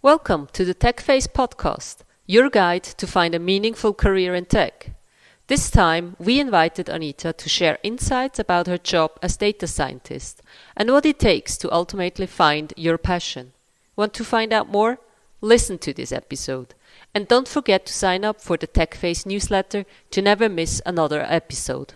Welcome to the Tech Phase podcast, your guide to find a meaningful career in tech. This time, we invited Anita to share insights about her job as data scientist and what it takes to ultimately find your passion. Want to find out more? Listen to this episode. And don't forget to sign up for the Tech Phase newsletter to never miss another episode.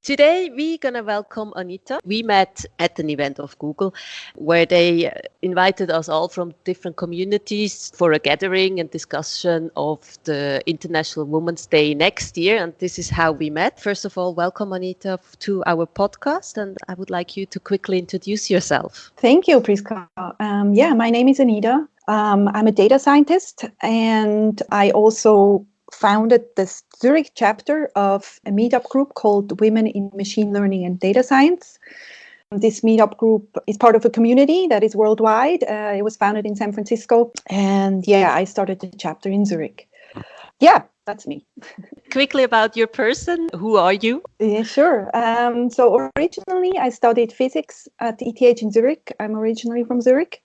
Today, we're going to welcome Anita. We met at an event of Google where they invited us all from different communities for a gathering and discussion of the International Women's Day next year. And this is how we met. First of all, welcome, Anita, to our podcast. And I would like you to quickly introduce yourself. Thank you, Priska. My name is Anita. I'm a data scientist, and I also founded the Zurich chapter of a meetup group called Women in Machine Learning and Data Science. This meetup group is part of a community that is worldwide. It was founded in San Francisco, and I started the chapter in Zurich. Yeah, that's me. Quickly about your person, who are you? Yeah, sure. So originally I studied physics at the ETH in Zurich. I'm originally from Zurich.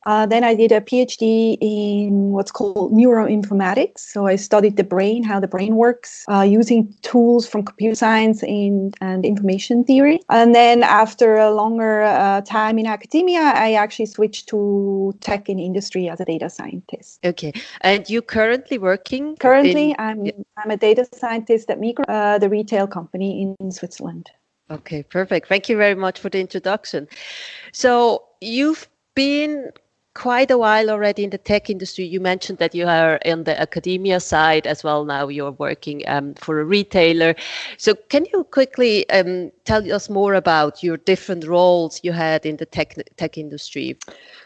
Then I did a PhD in what's called neuroinformatics. So I studied the brain, how the brain works, using tools from computer science and information theory. And then after a longer time in academia, I actually switched to tech in industry as a data scientist. Okay. And you currently working? Currently, I'm a data scientist at Migros, the retail company in Switzerland. Okay, perfect. Thank you very much for the introduction. So you've been quite a while already in the tech industry. You mentioned that you are in the academia side as well. Now you're working for a retailer. So can you quickly tell us more about your different roles you had in the tech industry?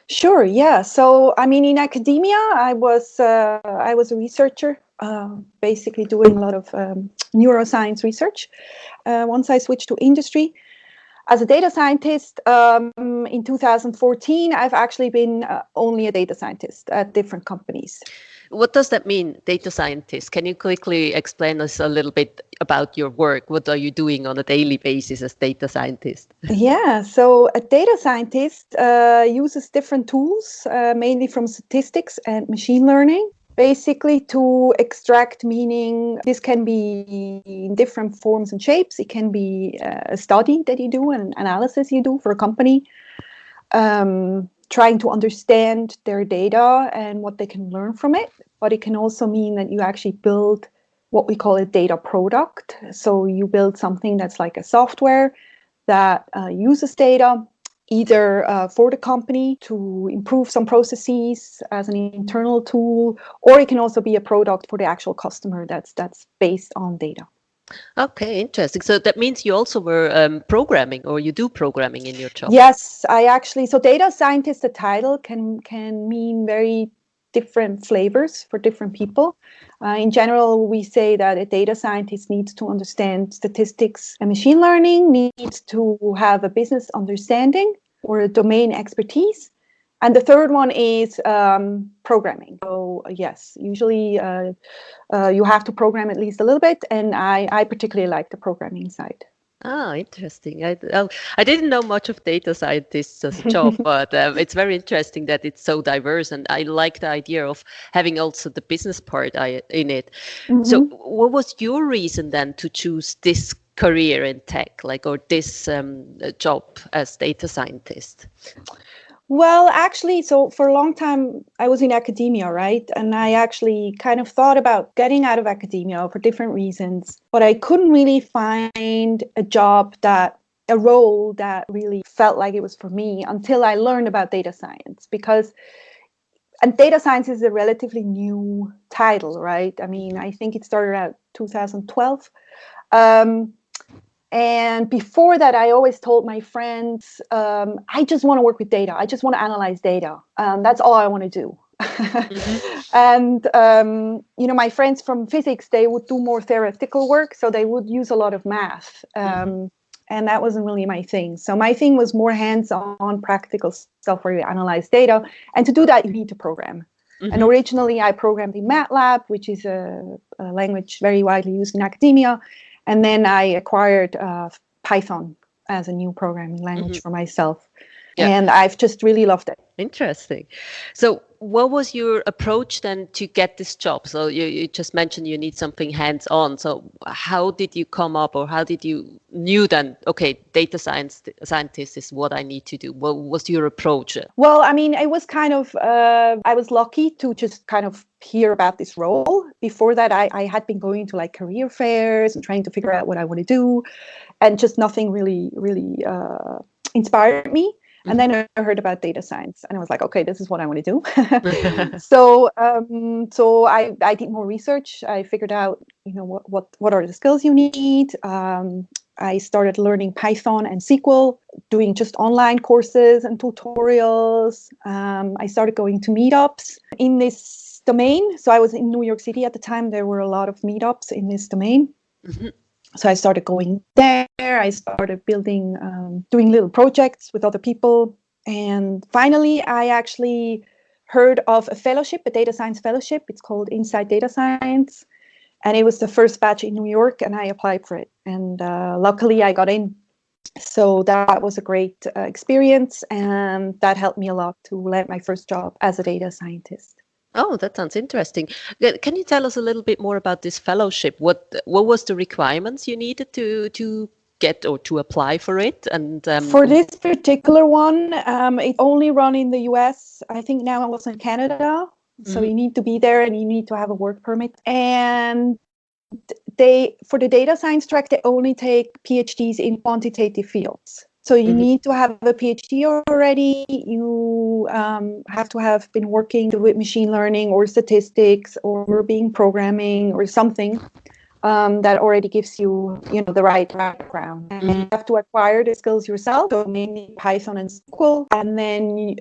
Sure. Yeah. So in academia, I was a researcher, basically doing a lot of neuroscience research. Once I switched to industry. As a data scientist, in 2014, I've actually been only a data scientist at different companies. What does that mean, data scientist? Can you quickly explain us a little bit about your work? What are you doing on a daily basis as data scientist? Yeah, so a data scientist uses different tools, mainly from statistics and machine learning. Basically, to extract meaning. This can be in different forms and shapes. It can be a study that you do, an analysis you do for a company, trying to understand their data and what they can learn from it. But it can also mean that you actually build what we call a data product. So you build something that's like a software that uses data, either for the company to improve some processes as an internal tool, or it can also be a product for the actual customer that's based on data. Okay, interesting. So that means you also were programming, or you do programming in your job? Yes, so data scientist, the title can mean very different flavors for different people. In general, we say that a data scientist needs to understand statistics and machine learning, needs to have a business understanding or a domain expertise. And the third one is programming. So yes, usually you have to program at least a little bit. And I particularly like the programming side. Ah, interesting. I didn't know much of data scientists as a job, but it's very interesting that it's so diverse. And I like the idea of having also the business part in it. Mm-hmm. So what was your reason then to choose this career in tech, or this job as data scientist? Well, actually, so for a long time, I was in academia, right? And I actually kind of thought about getting out of academia for different reasons, but I couldn't really find a role that really felt like it was for me until I learned about data science, and data science is a relatively new title, right? I think it started out 2012. And before that, I always told my friends, I just want to work with data. I just want to analyze data. That's all I want to do. Mm-hmm. And, my friends from physics, they would do more theoretical work. So they would use a lot of math. And that wasn't really my thing. So my thing was more hands-on practical stuff where you analyze data. And to do that, you need to program. Mm-hmm. And originally, I programmed in MATLAB, which is a language very widely used in academia. And then I acquired Python as a new programming language for myself. Yeah. And I've just really loved it. Interesting. So what was your approach then to get this job? So you just mentioned you need something hands-on. So how did you come up, or how did you knew then, okay, data scientist is what I need to do? What was your approach? Well, I mean, it was kind of, I was lucky to just kind of hear about this role. Before that, I had been going to like career fairs and trying to figure out what I want to do, and just nothing really inspired me. And then I heard about data science, and I was like, okay, this is what I want to do. So I did more research. I figured out, what are the skills you need. I started learning Python and SQL, doing just online courses and tutorials. I started going to meetups in this domain. So I was in New York City at the time. There were a lot of meetups in this domain. Mm-hmm. So I started going there. I started building, doing little projects with other people. And finally, I actually heard of a fellowship, a data science fellowship. It's called Inside Data Science. And it was the first batch in New York, and I applied for it. And luckily, I got in. So that was a great experience. And that helped me a lot to land my first job as a data scientist. Oh, that sounds interesting. Can you tell us a little bit more about this fellowship? What was the requirements you needed to get or to apply for it? And for this particular one, it only run in the US. I think now it was in Canada. So you need to be there and you need to have a work permit. And for the data science track, they only take PhDs in quantitative fields. So you need to have a PhD already. You have to have been working with machine learning or statistics or being programming or something that already gives you, the right background. And you have to acquire the skills yourself, so mainly Python and SQL. And then,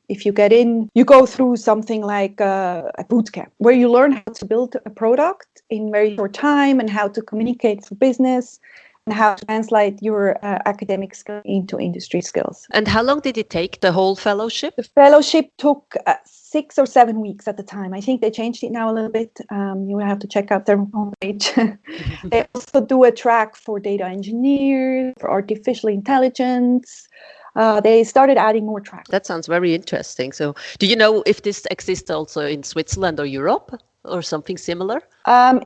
if you get in, you go through something like a boot camp where you learn how to build a product in very short time and how to communicate for business and how to translate your academic skills into industry skills. And how long did it take, the whole fellowship? The fellowship took 6 or 7 weeks at the time. I think they changed it now a little bit. You will have to check out their homepage. They also do a track for data engineers, for artificial intelligence. They started adding more tracks. That sounds very interesting. So do you know if this exists also in Switzerland or Europe or something similar?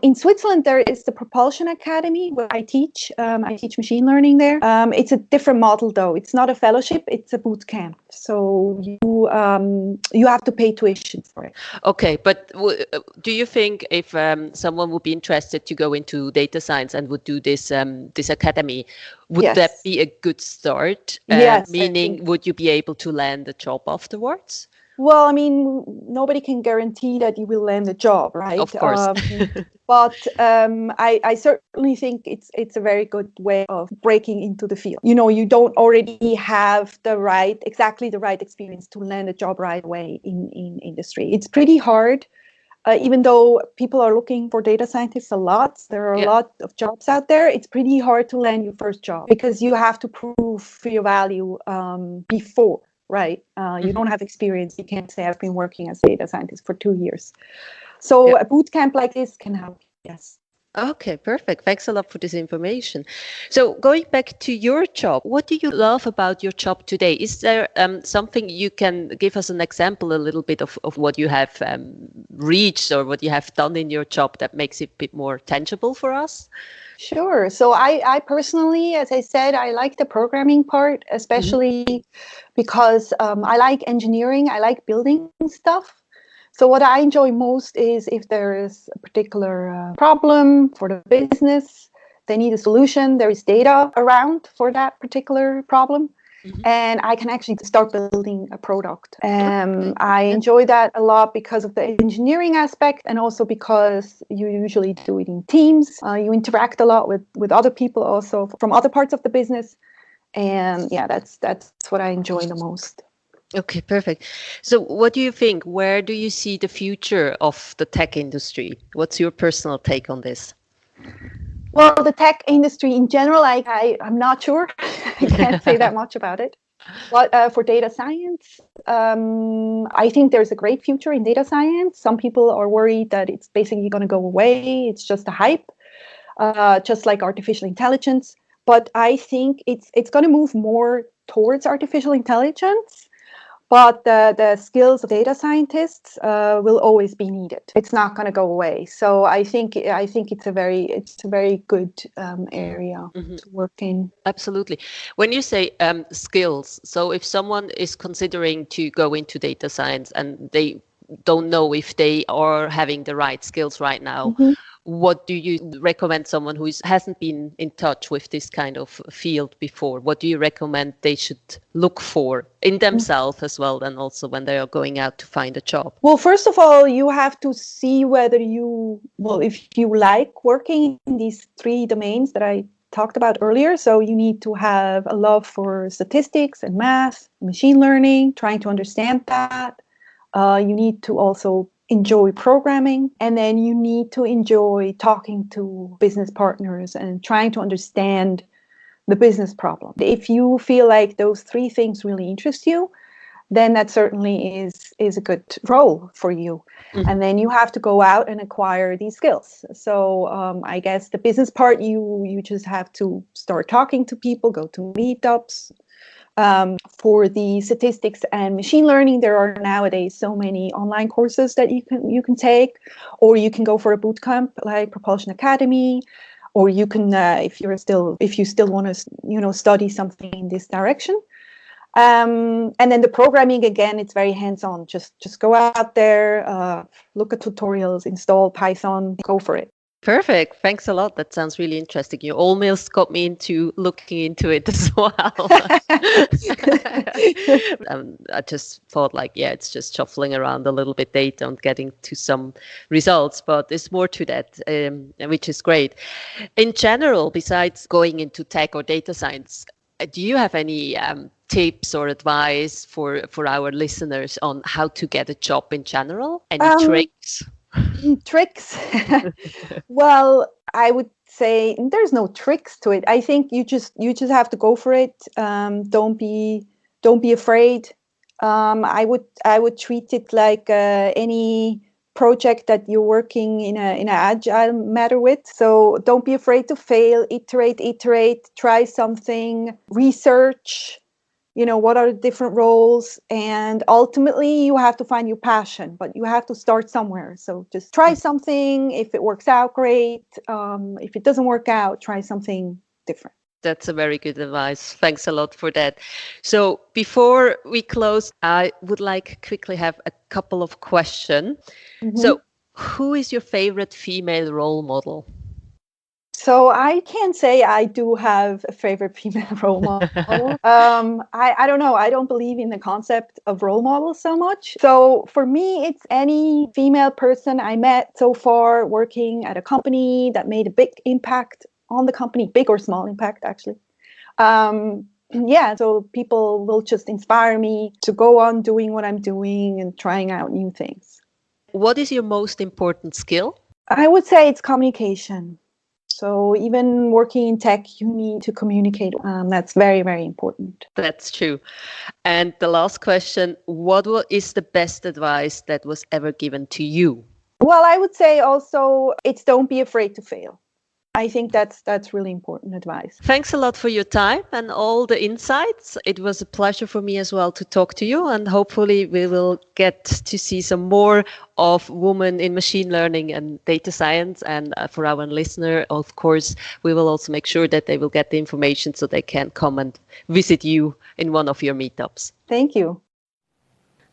In Switzerland, there is the Propulsion Academy where I teach. I teach machine learning there. It's a different model, though. It's not a fellowship. It's a boot camp. So you have to pay tuition for it. Okay, but do you think if someone would be interested to go into data science and would do this academy, would Yes. that be a good start? Yes. Meaning, would you be able to land a job afterwards? Well, I mean, nobody can guarantee that you will land a job, right? Of course. But I certainly think it's a very good way of breaking into the field. You don't already have exactly the right experience to land a job right away in industry. It's pretty hard. Even though people are looking for data scientists a lot, there are a lot of jobs out there. It's pretty hard to land your first job because you have to prove your value before. Right. You don't have experience. You can't say I've been working as a data scientist for 2 years. So a boot camp like this can help. Yes. Okay, perfect. Thanks a lot for this information. So going back to your job, what do you love about your job today? Is there something you can give us an example a little bit of what you have reached or what you have done in your job that makes it a bit more tangible for us? Sure. So I personally, as I said, I like the programming part, especially because I like engineering. I like building stuff. So what I enjoy most is if there is a particular problem for the business, they need a solution, there is data around for that particular problem. And I can actually start building a product. I enjoy that a lot because of the engineering aspect and also because you usually do it in teams. You interact a lot with other people also from other parts of the business. And that's what I enjoy the most. Okay, perfect. So what do you think? Where do you see the future of the tech industry? What's your personal take on this? Well, the tech industry in general, I'm not sure. I can't say that much about it. But for data science, I think there's a great future in data science. Some people are worried that it's basically going to go away. It's just a hype, just like artificial intelligence. But I think it's going to move more towards artificial intelligence. But the skills of data scientists will always be needed. It's not going to go away. So I think it's a very good area to work in. Absolutely. When you say skills, so if someone is considering to go into data science and they don't know if they are having the right skills right now, what do you recommend someone who hasn't been in touch with this kind of field before? What do you recommend they should look for in themselves as well, and also when they are going out to find a job? Well, first of all, you have to see whether if you like working in these three domains that I talked about earlier. So you need to have a love for statistics and math, machine learning, trying to understand that. You need to also enjoy programming, and then you need to enjoy talking to business partners and trying to understand the business problem. If you feel like those three things really interest you, then that certainly is a good role for you. And then you have to go out and acquire these skills. So I guess the business part, you just have to start talking to people, go to meetups. For the statistics and machine learning, there are nowadays so many online courses that you can take, or you can go for a boot camp like Propulsion Academy, or you can if you still want to study something in this direction. And then the programming, again, it's very hands-on. Just go out there, look at tutorials, install Python, go for it. Perfect. Thanks a lot. That sounds really interesting. You almost got me into looking into it as well. I just thought it's just shuffling around a little bit data and getting to some results, but there's more to that, which is great. In general, besides going into tech or data science, do you have any tips or advice for our listeners on how to get a job in general? Any tricks? Tricks? Well, I would say there's no tricks to it. I think you just have to go for it. Don't be afraid. I would treat it like any project that you're working in an agile matter with. So don't be afraid to fail. Iterate. Try something. Research. What are the different roles? And ultimately, you have to find your passion, but you have to start somewhere. So just try something. If it works out, great. If it doesn't work out, try something different. That's a very good advice. Thanks a lot for that. So before we close, I would like quickly have a couple of questions. So who is your favorite female role model? So I can't say I do have a favorite female role model. I don't know. I don't believe in the concept of role models so much. So for me, it's any female person I met so far working at a company that made a big impact on the company, big or small impact, actually. So people will just inspire me to go on doing what I'm doing and trying out new things. What is your most important skill? I would say it's communication. So even working in tech, you need to communicate. That's very, very important. That's true. And the last question, what is the best advice that was ever given to you? Well, I would say also it's don't be afraid to fail. I think that's really important advice. Thanks a lot for your time and all the insights. It was a pleasure for me as well to talk to you, and hopefully we will get to see some more of women in machine learning and data science. And for our listener, of course, we will also make sure that they will get the information so they can come and visit you in one of your meetups. Thank you.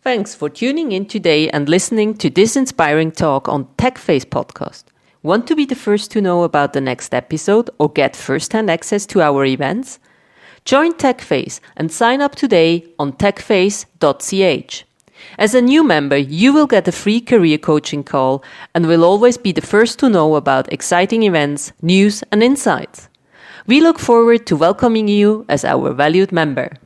Thanks for tuning in today and listening to this inspiring talk on TechFace podcast. Want to be the first to know about the next episode or get first-hand access to our events? Join TechFace and sign up today on techface.ch. As a new member, you will get a free career coaching call and will always be the first to know about exciting events, news and insights. We look forward to welcoming you as our valued member.